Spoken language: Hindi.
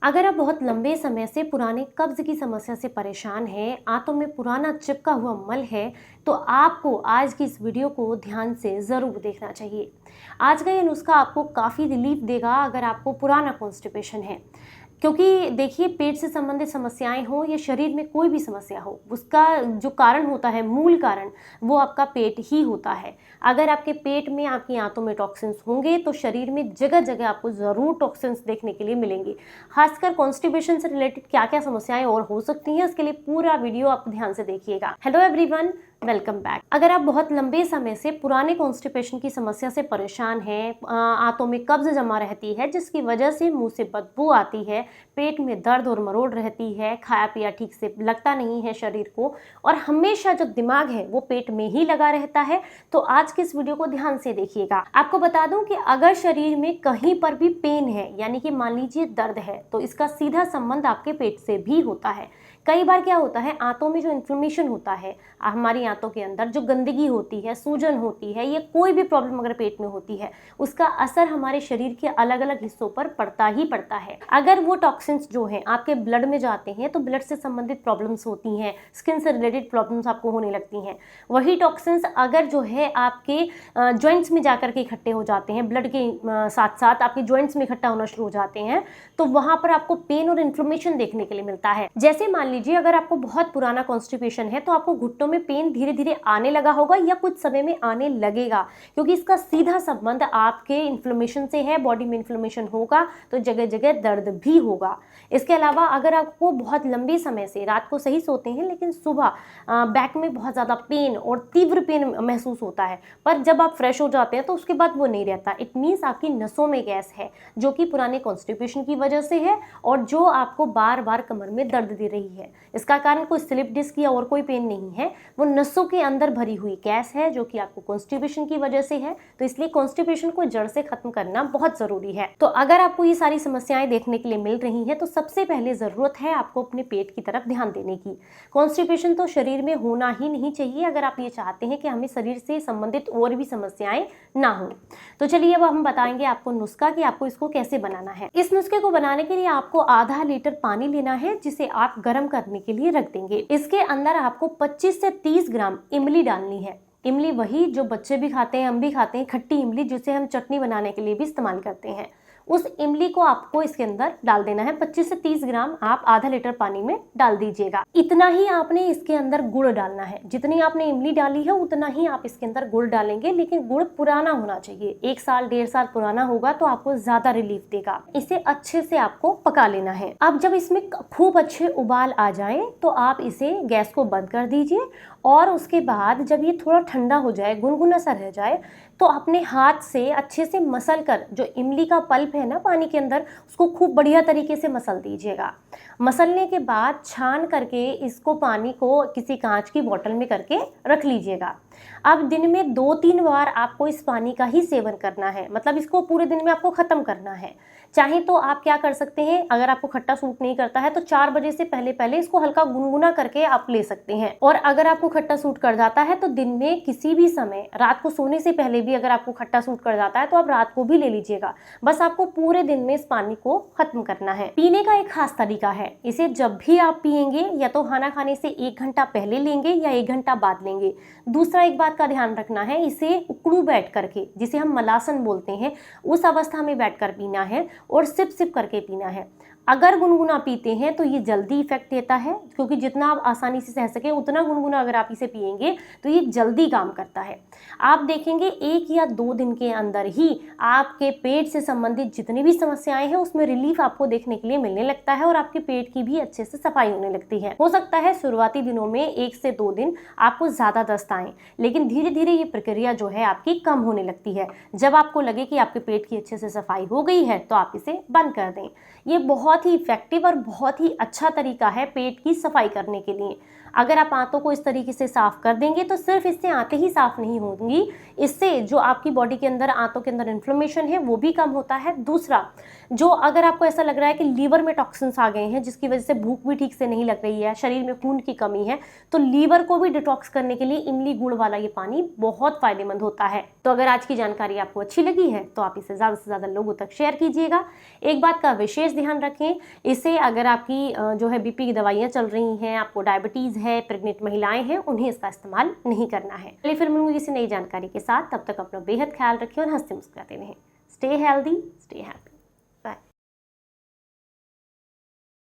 अगर आप बहुत लंबे समय से पुराने कब्ज की समस्या से परेशान हैं, आंतों में पुराना चिपका हुआ मल है, तो आपको आज की इस वीडियो को ध्यान से ज़रूर देखना चाहिए। आज का ये नुस्खा आपको काफ़ी रिलीफ देगा अगर आपको पुराना कॉन्स्टिपेशन है। क्योंकि देखिए, पेट से संबंधित समस्याएं हो या शरीर में कोई भी समस्या हो, उसका जो कारण होता है, मूल कारण, वो आपका पेट ही होता है। अगर आपके पेट में, आपकी आंतों में टॉक्सिन्स होंगे तो शरीर में जगह जगह आपको ज़रूर टॉक्सिन्स देखने के लिए मिलेंगे। खासकर कॉन्स्टिपेशन से रिलेटेड क्या क्या समस्याएं और हो सकती हैं, उसके लिए पूरा वीडियो आप ध्यान से देखिएगा। Hello everyone, welcome back. अगर आप बहुत लंबे समय से पुराने कॉन्स्टिपेशन की समस्या से परेशान हैं, आंतों में कब्ज जमा रहती है जिसकी वजह से मुंह से बदबू आती है, पेट में दर्द और मरोड़ रहती है, खाया पिया ठीक से लगता नहीं है शरीर को, और हमेशा जो दिमाग है वो पेट में ही लगा रहता है, तो आज की इस वीडियो को ध्यान से देखिएगा। आपको बता दूं कि अगर शरीर में कहीं पर भी पेन है, यानी कि मान लीजिए दर्द है, तो इसका सीधा संबंध आपके पेट से भी होता है। कई बार क्या होता है, आंतों में जो इन्फ्लेमेशन होता है, हमारी आंतों के अंदर जो गंदगी होती है, सूजन होती है, ये कोई भी प्रॉब्लम अगर पेट में होती है, उसका असर हमारे शरीर के अलग अलग हिस्सों पर पड़ता ही पड़ता है। अगर वो टॉक्सिन्स जो हैं आपके ब्लड में जाते हैं तो ब्लड से संबंधित प्रॉब्लम्स होती हैं, स्किन से रिलेटेड प्रॉब्लम्स आपको होने लगती हैं। वही टॉक्सिन्स अगर जो है आपके जॉइंट्स में जाकर के इकट्ठे हो जाते हैं, ब्लड के साथ साथ आपके जॉइंट्स में इकट्ठा होना शुरू हो जाते हैं, तो वहां पर आपको पेन और इन्फ्लेमेशन देखने के लिए मिलता है। जैसे मान लीजिए, अगर आपको बहुत पुराना कॉन्स्टिपेशन है तो आपको घुटनों में पेन धीरे धीरे आने लगा होगा या कुछ समय में आने लगेगा, क्योंकि इसका सीधा संबंध आपके इन्फ्लेमेशन से है। बॉडी में इन्फ्लेमेशन होगा तो जगह जगह दर्द भी होगा। इसके अलावा अगर आपको बहुत लंबे समय से, रात को सही सोते हैं लेकिन सुबह बैक में बहुत ज़्यादा पेन और तीव्र पेन महसूस होता है, पर जब आप फ्रेश हो जाते हैं तो उसके बाद वो नहीं रहता, इट मीन्स आपकी नसों में गैस है जो कि पुराने कॉन्स्टिपेशन की वजह से है और जो आपको बार बार कमर में दर्द दे रही है। इसका कारण कोई स्लिप डिस्क या और कोई पेन नहीं है, वो नसों के अंदर भरी हुई गैस है जो कि आपको कॉन्स्टिपेशन की वजह से है। तो इसलिए कॉन्स्टिपेशन को जड़ से खत्म करना बहुत जरूरी है। तो अगर आपको ये सारी समस्याएं देखने के लिए मिल रही हैं तो सबसे पहले जरूरत है आपको अपने पेट की तरफ ध्यान देने की। कॉन्स्टिपेशन तो शरीर में होना ही नहीं चाहिए अगर आप ये चाहते हैं कि हमें शरीर से संबंधित और भी समस्याएं ना हो। तो चलिए अब हम बताएंगे आपको नुस्खा कि आपको इसको कैसे बनाना है। इस नुस्खे को बनाने के लिए आपको आधा लीटर पानी लेना है जिसे आप गर्म करने के लिए रख देंगे। इसके अंदर आपको 25 से 30 ग्राम इमली डालनी है। इमली वही जो बच्चे भी खाते हैं, हम भी खाते हैं, खट्टी इमली जिसे हम चटनी बनाने के लिए भी इस्तेमाल करते हैं। उस इमली को आपको इसके अंदर डाल देना है। 25 से 30 ग्राम आप आधा लीटर पानी में डाल दीजिएगा। इतना ही आपने इसके अंदर गुड़ डालना है। जितनी आपने इमली डाली है उतना ही आप इसके अंदर गुड़ डालेंगे, लेकिन गुड़ पुराना होना चाहिए। 1 साल 1.5 साल पुराना होगा तो आपको ज्यादा रिलीफ देगा। इसे अच्छे से आपको पका लेना है। अब जब इसमें खूब अच्छे उबाल आ जाए तो आप इसे गैस को बंद कर दीजिए और उसके बाद जब ये थोड़ा ठंडा हो जाए, गुनगुना सा रह जाए, तो अपने हाथ से अच्छे से मसल कर, जो इमली का पल्प है ना पानी के अंदर, उसको खूब बढ़िया तरीके से मसल दीजिएगा। मसलने के बाद छान करके इसको, पानी को किसी कांच की बोतल में करके रख लीजिएगा। अब दिन में 2-3 बार आपको इस पानी का ही सेवन करना है, मतलब इसको पूरे दिन में आपको खत्म करना है। चाहे तो आप क्या कर सकते हैं, अगर आपको खट्टा सूट नहीं करता है तो 4 बजे से पहले पहले इसको हल्का गुनगुना करके आप ले सकते हैं। और अगर आपको खट्टा सूट कर जाता है तो दिन में किसी भी समय, रात को सोने से पहले भी अगर आपको खट्टा सूट कर जाता है तो आप रात को भी ले लीजिएगा। बस आपको पूरे दिन में इस पानी को खत्म करना है। पीने का एक खास तरीका है, इसे जब भी आप पिएंगे या तो खाना खाने से 1 घंटा पहले लेंगे या 1 घंटा बाद लेंगे। दूसरा एक बात का ध्यान रखना है, इसे उकड़ू बैठ करके, जिसे हम मलासन बोलते हैं, उस अवस्था में बैठकर पीना है और सिप सिप करके पीना है। अगर गुनगुना पीते हैं तो ये जल्दी इफेक्ट देता है, क्योंकि जितना आप आसानी से सह सके उतना गुनगुना अगर आप इसे पिएंगे तो ये जल्दी काम करता है। आप देखेंगे 1 या 2 दिन के अंदर ही आपके पेट से संबंधित जितनी भी समस्याएं हैं उसमें रिलीफ आपको देखने के लिए मिलने लगता है और आपके पेट की भी अच्छे से सफाई होने लगती है। हो सकता है शुरुआती दिनों में 1 से 2 दिन आपको ज्यादा दस्त आए, लेकिन धीरे धीरे ये प्रक्रिया जो है आपकी कम होने लगती है। जब आपको लगे कि आपके पेट की अच्छे से सफाई हो गई है तो आप इसे बंद कर दें। ये बहुत ही इफेक्टिव और बहुत ही अच्छा तरीका है पेट की सफाई करने के लिए। अगर आप आंतों को इस तरीके से साफ कर देंगे तो सिर्फ इससे आंतें ही साफ नहीं होंगी, इससे जो आपकी बॉडी के अंदर, आंतों के अंदर इन्फ्लेमेशन है वो भी कम होता है। दूसरा, जो अगर आपको ऐसा लग रहा है कि लीवर में टॉक्सिन्स आ गए हैं जिसकी वजह से भूख भी ठीक से नहीं लग रही है, शरीर में खून की कमी है, तो लीवर को भी डिटॉक्स करने के लिए इमली गुड़ वाला ये पानी बहुत फायदेमंद होता है। तो अगर आज की जानकारी आपको अच्छी लगी है तो आप इसे ज़्यादा से ज़्यादा लोगों तक शेयर कीजिएगा। एक बात का विशेष विशेष ध्यान रखें। इससे अगर आपकी जो है बीपी की दवाइयाँ चल रही हैं, आपको डायबिटीज़ है, प्रेग्नेंट महिलाएं हैं, उन्हें इसका इस्तेमाल नहीं करना है। चलिए फिर मिलूंगी किसी नई जानकारी के साथ, तब तक अपना बेहद ख्याल रखें और हंसते मुस्कुराते रहें। Stay healthy, stay happy.